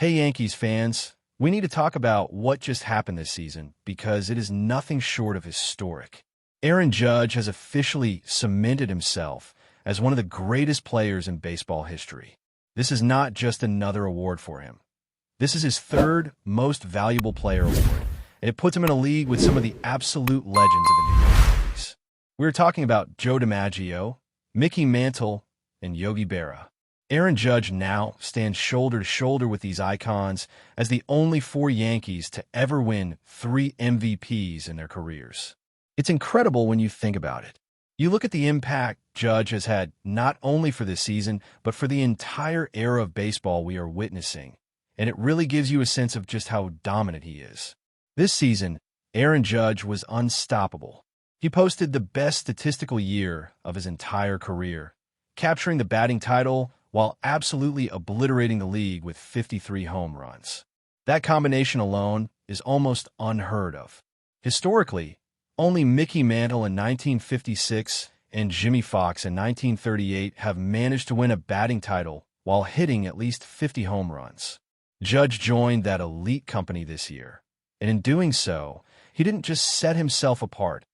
Hey Yankees fans, we need to talk about what just happened this season because it is nothing short of historic. Aaron Judge has officially cemented himself as one of the greatest players in baseball history. This is not just another award for him. This is his third most valuable player award, and it puts him in a league with some of the absolute legends of the New York Yankees. We're talking about Joe DiMaggio, Mickey Mantle, and Yogi Berra. Aaron Judge now stands shoulder to shoulder with these icons as the only four Yankees to ever win 3 MVPs in their careers. It's incredible when you think about it. You look at the impact Judge has had not only for this season, but for the entire era of baseball we are witnessing, and it really gives you a sense of just how dominant he is. This season, Aaron Judge was unstoppable. He posted the best statistical year of his entire career, capturing the batting title while absolutely obliterating the league with 53 home runs. That combination alone is almost unheard of. Historically, only Mickey Mantle in 1956 and Jimmy Fox in 1938 have managed to win a batting title while hitting at least 50 home runs. Judge joined that elite company this year, and in doing so, he didn't just set himself apart.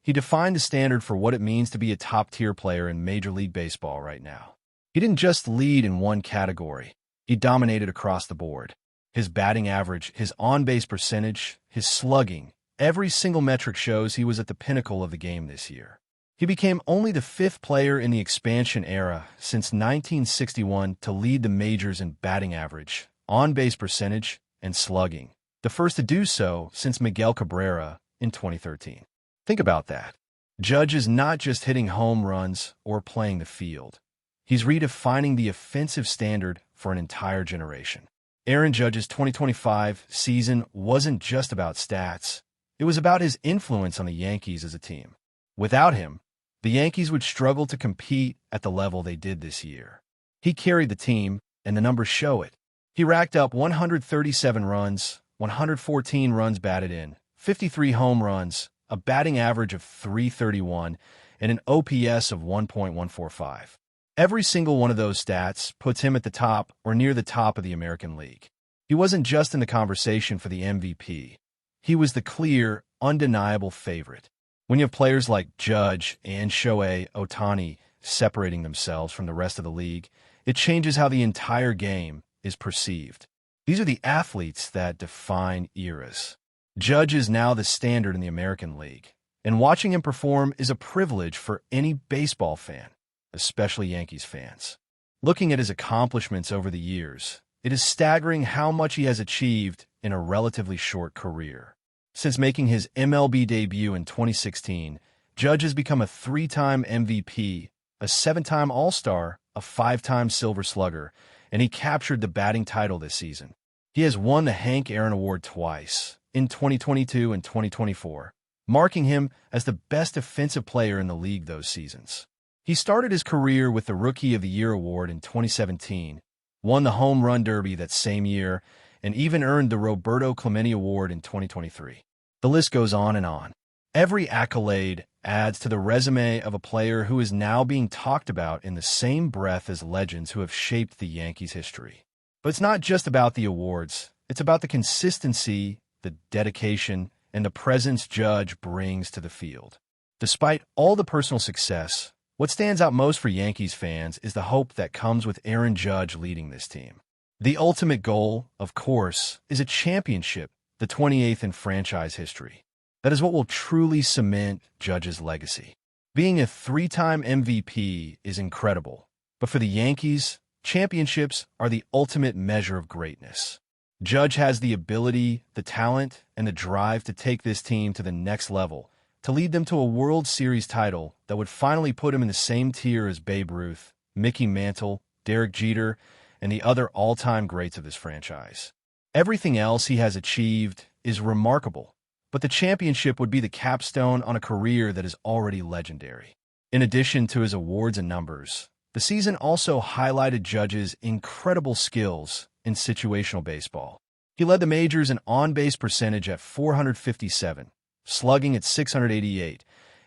He defined the standard for what it means to be a top-tier player in Major League Baseball right now. He didn't just lead in one category. He dominated across the board. His batting average, his on-base percentage, his slugging, every single metric shows he was at the pinnacle of the game this year. He became only the 5th player in the expansion era since 1961 to lead the majors in batting average, on-base percentage, and slugging. The first to do so since Miguel Cabrera in 2013. Think about that. Judge is not just hitting home runs or playing the field. He's redefining the offensive standard for an entire generation. Aaron Judge's 2025 season wasn't just about stats. It was about his influence on the Yankees as a team. Without him, the Yankees would struggle to compete at the level they did this year. He carried the team, and the numbers show it. He racked up 137 runs, 114 runs batted in, 53 home runs, a batting average of .331, and an OPS of 1.145. Every single one of those stats puts him at the top or near the top of the American League. He wasn't just in the conversation for the MVP. He was the clear, undeniable favorite. When you have players like Judge and Shohei Ohtani separating themselves from the rest of the league, it changes how the entire game is perceived. These are the athletes that define eras. Judge is now the standard in the American League, and watching him perform is a privilege for any baseball fan, especially Yankees fans. Looking at his accomplishments over the years, it is staggering how much he has achieved in a relatively short career. Since making his MLB debut in 2016, Judge has become a 3-time MVP, a 7-time All-Star, a 5-time Silver Slugger, and he captured the batting title this season. He has won the Hank Aaron Award twice, in 2022 and 2024, marking him as the best defensive player in the league those seasons. He started his career with the Rookie of the Year award in 2017, won the Home Run Derby that same year, and even earned the Roberto Clemente Award in 2023. The list goes on and on. Every accolade adds to the resume of a player who is now being talked about in the same breath as legends who have shaped the Yankees' history. But it's not just about the awards. It's about the consistency, the dedication, and the presence Judge brings to the field. Despite all the personal success, what stands out most for Yankees fans is the hope that comes with Aaron Judge leading this team. The ultimate goal, of course, is a championship, the 28th in franchise history. That is what will truly cement Judge's legacy. Being a 3-time MVP is incredible, but for the Yankees, championships are the ultimate measure of greatness. Judge has the ability, the talent, and the drive to take this team to the next level, to lead them to a World Series title that would finally put him in the same tier as Babe Ruth, Mickey Mantle, Derek Jeter, and the other all-time greats of this franchise. Everything else he has achieved is remarkable, but the championship would be the capstone on a career that is already legendary. In addition to his awards and numbers, the season also highlighted Judge's incredible skills in situational baseball. He led the majors in on-base percentage at .457, slugging at .688,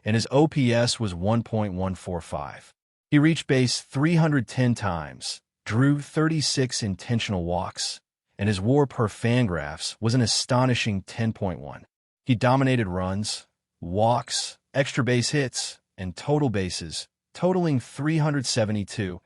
and his OPS was 1.145. He reached base 310 times, drew 36 intentional walks, and his WAR per Fangraphs was an astonishing 10.1. He dominated runs, walks, extra base hits, and total bases, totaling 372,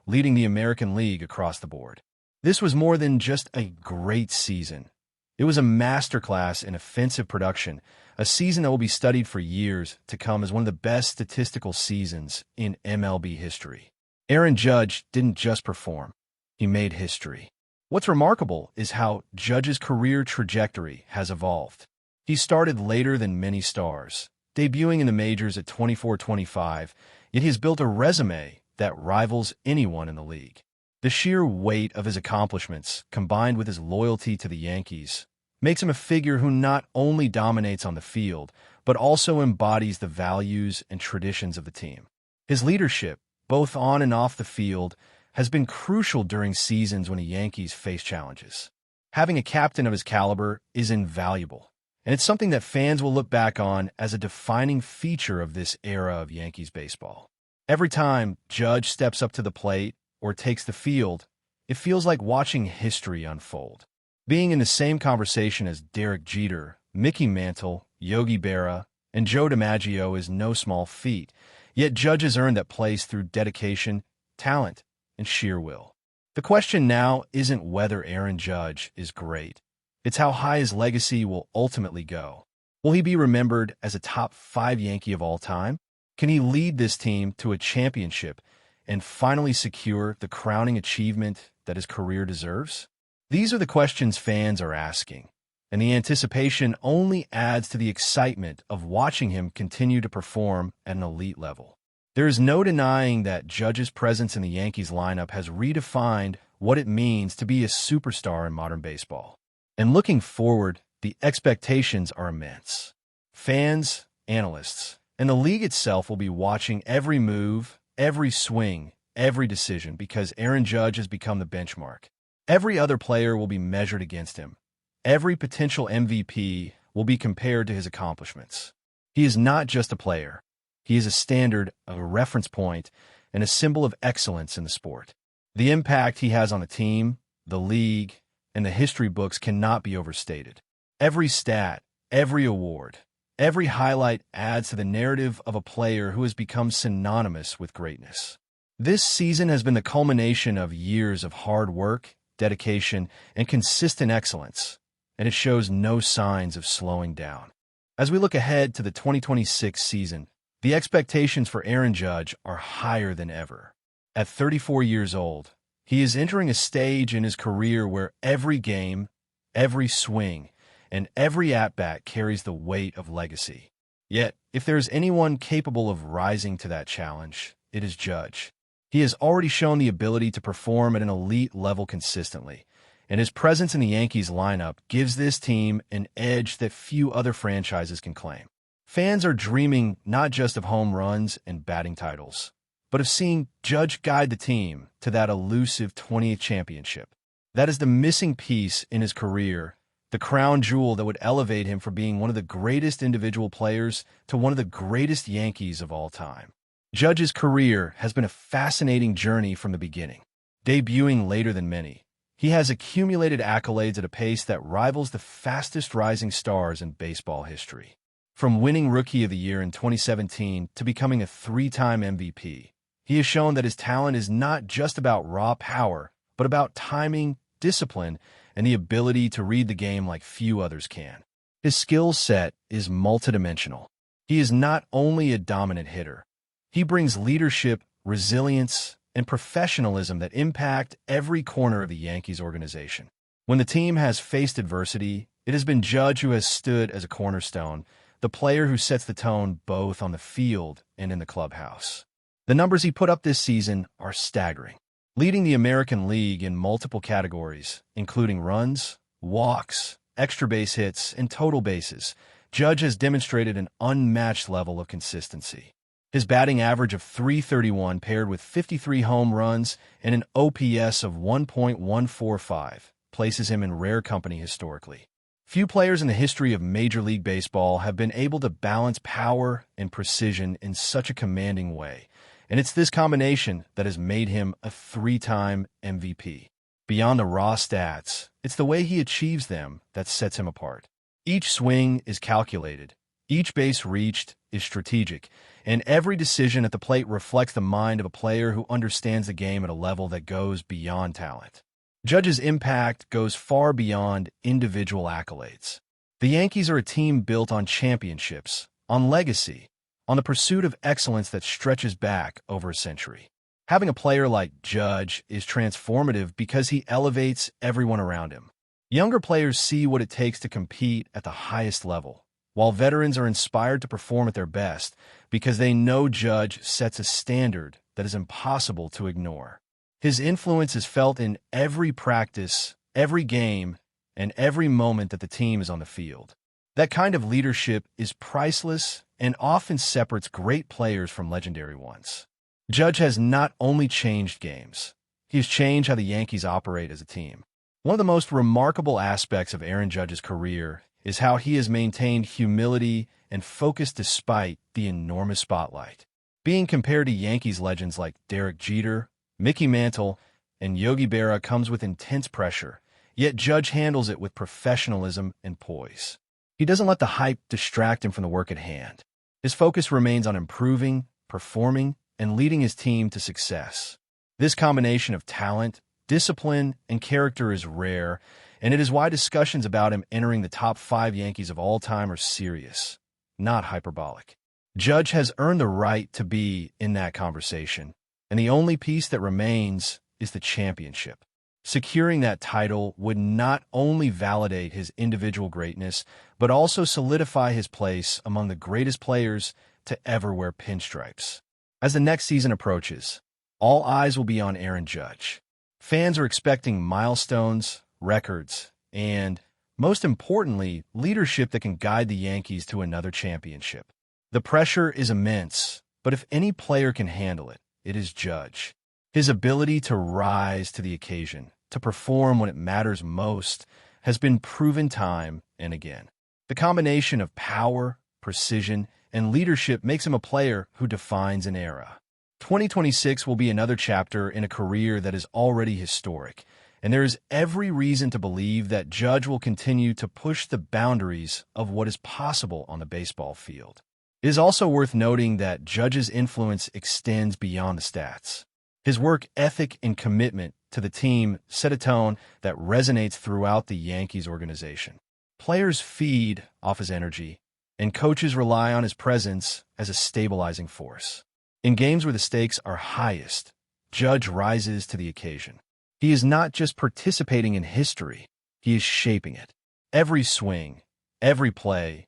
leading the American League across the board. This was more than just a great season. It was a masterclass in offensive production, a season that will be studied for years to come as one of the best statistical seasons in MLB history. Aaron Judge didn't just perform, he made history. What's remarkable is how Judge's career trajectory has evolved. He started later than many stars, debuting in the majors at 24-25, yet he has built a resume that rivals anyone in the league. The sheer weight of his accomplishments, combined with his loyalty to the Yankees, makes him a figure who not only dominates on the field, but also embodies the values and traditions of the team. His leadership, both on and off the field, has been crucial during seasons when the Yankees face challenges. Having a captain of his caliber is invaluable, and it's something that fans will look back on as a defining feature of this era of Yankees baseball. Every time Judge steps up to the plate or takes the field, it feels like watching history unfold. Being in the same conversation as Derek Jeter, Mickey Mantle, Yogi Berra, and Joe DiMaggio is no small feat, yet Judge has earned that place through dedication, talent, and sheer will. The question now isn't whether Aaron Judge is great. It's how high his legacy will ultimately go. Will he be remembered as a top 5 Yankee of all time? Can he lead this team to a championship and finally secure the crowning achievement that his career deserves? These are the questions fans are asking, and the anticipation only adds to the excitement of watching him continue to perform at an elite level. There is no denying that Judge's presence in the Yankees lineup has redefined what it means to be a superstar in modern baseball. And looking forward, the expectations are immense. Fans, analysts, and the league itself will be watching every move, every swing, every decision because Aaron Judge has become the benchmark. Every other player will be measured against him. Every potential MVP will be compared to his accomplishments. He is not just a player. He is a standard, a reference point, and a symbol of excellence in the sport. The impact he has on the team, the league, and the history books cannot be overstated. Every stat, every award, every highlight adds to the narrative of a player who has become synonymous with greatness. This season has been the culmination of years of hard work, dedication, and consistent excellence, and it shows no signs of slowing down. As we look ahead to the 2026 season, the expectations for Aaron Judge are higher than ever. At 34 years old, he is entering a stage in his career where every game, every swing, and every at-bat carries the weight of legacy. Yet, if there is anyone capable of rising to that challenge, it is Judge. He has already shown the ability to perform at an elite level consistently, and his presence in the Yankees lineup gives this team an edge that few other franchises can claim. Fans are dreaming not just of home runs and batting titles, but of seeing Judge guide the team to that elusive 20th championship. That is the missing piece in his career, the crown jewel that would elevate him from being one of the greatest individual players to one of the greatest Yankees of all time. Judge's career has been a fascinating journey from the beginning. Debuting later than many, he has accumulated accolades at a pace that rivals the fastest rising stars in baseball history. From winning Rookie of the Year in 2017 to becoming a 3-time MVP, he has shown that his talent is not just about raw power, but about timing, discipline, and the ability to read the game like few others can. His skill set is multidimensional. He is not only a dominant hitter, he brings leadership, resilience, and professionalism that impact every corner of the Yankees organization. When the team has faced adversity, it has been Judge who has stood as a cornerstone, the player who sets the tone both on the field and in the clubhouse. The numbers he put up this season are staggering, leading the American League in multiple categories, including runs, walks, extra base hits, and total bases. Judge has demonstrated an unmatched level of consistency. His batting average of .331 paired with 53 home runs and an OPS of 1.145 places him in rare company historically. Few players in the history of Major League Baseball have been able to balance power and precision in such a commanding way, and it's this combination that has made him a 3-time MVP. Beyond the raw stats, it's the way he achieves them that sets him apart. Each swing is calculated, each base reached is strategic, and every decision at the plate reflects the mind of a player who understands the game at a level that goes beyond talent. Judge's impact goes far beyond individual accolades. The Yankees are a team built on championships, on legacy, on the pursuit of excellence that stretches back over a century. Having a player like Judge is transformative because he elevates everyone around him. Younger players see what it takes to compete at the highest level, while veterans are inspired to perform at their best because they know Judge sets a standard that is impossible to ignore. His influence is felt in every practice, every game, and every moment that the team is on the field. That kind of leadership is priceless and often separates great players from legendary ones. Judge has not only changed games, he has changed how the Yankees operate as a team. One of the most remarkable aspects of Aaron Judge's career is how he has maintained humility and focus despite the enormous spotlight. Being compared to Yankees legends like Derek Jeter, Mickey Mantle, and Yogi Berra comes with intense pressure, yet Judge handles it with professionalism and poise. He doesn't let the hype distract him from the work at hand. His focus remains on improving, performing, and leading his team to success. This combination of talent, discipline, and character is rare, and it is why discussions about him entering the top 5 Yankees of all time are serious, not hyperbolic. Judge has earned the right to be in that conversation, and the only piece that remains is the championship. Securing that title would not only validate his individual greatness, but also solidify his place among the greatest players to ever wear pinstripes. As the next season approaches, all eyes will be on Aaron Judge. Fans are expecting milestones, records, and, most importantly, leadership that can guide the Yankees to another championship. The pressure is immense, but if any player can handle it, it is Judge. His ability to rise to the occasion, to perform when it matters most, has been proven time and again. The combination of power, precision, and leadership makes him a player who defines an era. 2026 will be another chapter in a career that is already historic, and there is every reason to believe that Judge will continue to push the boundaries of what is possible on the baseball field. It is also worth noting that Judge's influence extends beyond the stats. His work ethic and commitment to the team set a tone that resonates throughout the Yankees organization. Players feed off his energy, and coaches rely on his presence as a stabilizing force. In games where the stakes are highest, Judge rises to the occasion. He is not just participating in history, he is shaping it. Every swing, every play,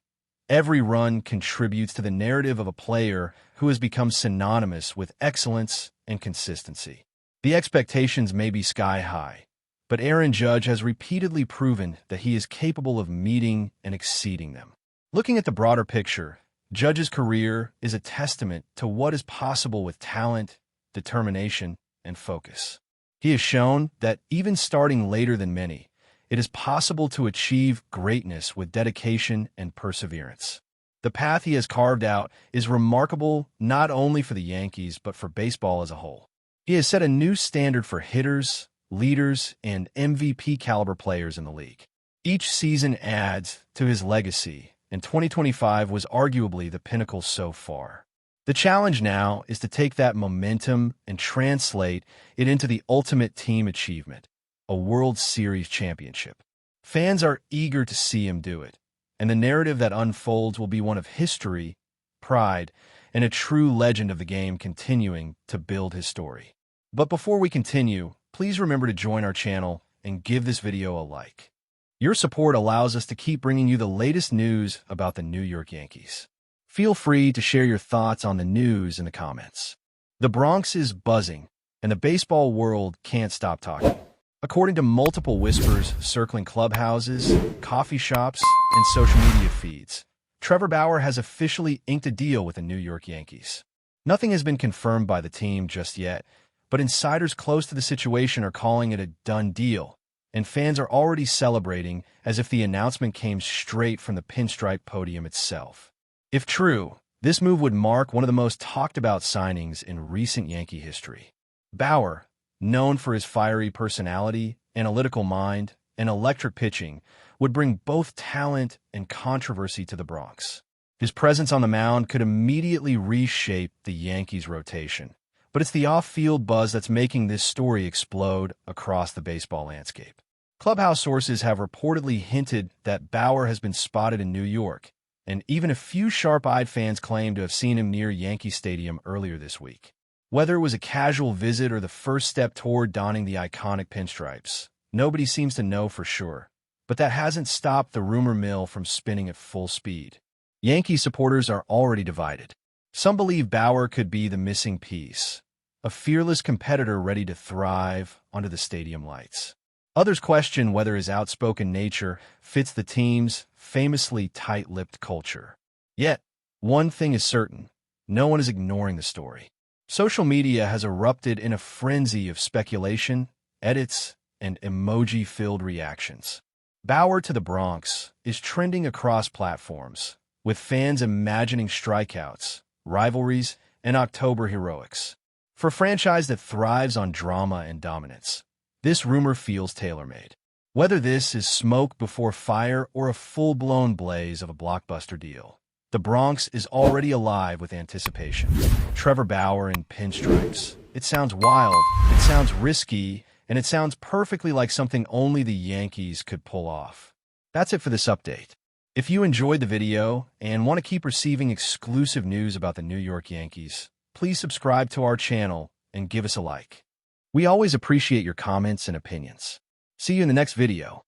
every run contributes to the narrative of a player who has become synonymous with excellence and consistency. The expectations may be sky high, but Aaron Judge has repeatedly proven that he is capable of meeting and exceeding them. Looking at the broader picture, Judge's career is a testament to what is possible with talent, determination, and focus. He has shown that even starting later than many, it is possible to achieve greatness with dedication and perseverance. The path he has carved out is remarkable not only for the Yankees but for baseball as a whole. He has set a new standard for hitters, leaders, and MVP-caliber players in the league. Each season adds to his legacy, and 2025 was arguably the pinnacle so far. The challenge now is to take that momentum and translate it into the ultimate team achievement, a World Series championship. Fans are eager to see him do it, and the narrative that unfolds will be one of history, pride, and a true legend of the game continuing to build his story. But before we continue, please remember to join our channel and give this video a like. Your support allows us to keep bringing you the latest news about the New York Yankees. Feel free to share your thoughts on the news in the comments. The Bronx is buzzing, and the baseball world can't stop talking. According to multiple whispers circling clubhouses, coffee shops, and social media feeds, Trevor Bauer has officially inked a deal with the New York Yankees. Nothing has been confirmed by the team just yet, but insiders close to the situation are calling it a done deal, and fans are already celebrating as if the announcement came straight from the pinstripe podium itself. If true, this move would mark one of the most talked-about signings in recent Yankee history. Bauer, known for his fiery personality analytical mind, and electric pitching would bring both talent and controversy to the Bronx. His presence on the mound could immediately reshape the Yankees' rotation. But it's the off-field buzz that's making this story explode across the baseball landscape. Clubhouse sources have reportedly hinted that Bauer has been spotted in New York, and even a few sharp-eyed fans claim to have seen him near Yankee Stadium earlier this week. Whether it was a casual visit or the first step toward donning the iconic pinstripes, nobody seems to know for sure. But that hasn't stopped the rumor mill from spinning at full speed. Yankee supporters are already divided. Some believe Bauer could be the missing piece, a fearless competitor ready to thrive under the stadium lights. Others question whether his outspoken nature fits the team's famously tight-lipped culture. Yet, one thing is certain, no one is ignoring the story. Social media has erupted in a frenzy of speculation, edits, and emoji-filled reactions. Bauer to the Bronx is trending across platforms, with fans imagining strikeouts, rivalries, and October heroics. For a franchise that thrives on drama and dominance, this rumor feels tailor-made. Whether this is smoke before fire or a full-blown blaze of a blockbuster deal, the Bronx is already alive with anticipation. Trevor Bauer in pinstripes. It sounds wild, it sounds risky, and it sounds perfectly like something only the Yankees could pull off. That's it for this update. If you enjoyed the video and want to keep receiving exclusive news about the New York Yankees, please subscribe to our channel and give us a like. We always appreciate your comments and opinions. See you in the next video.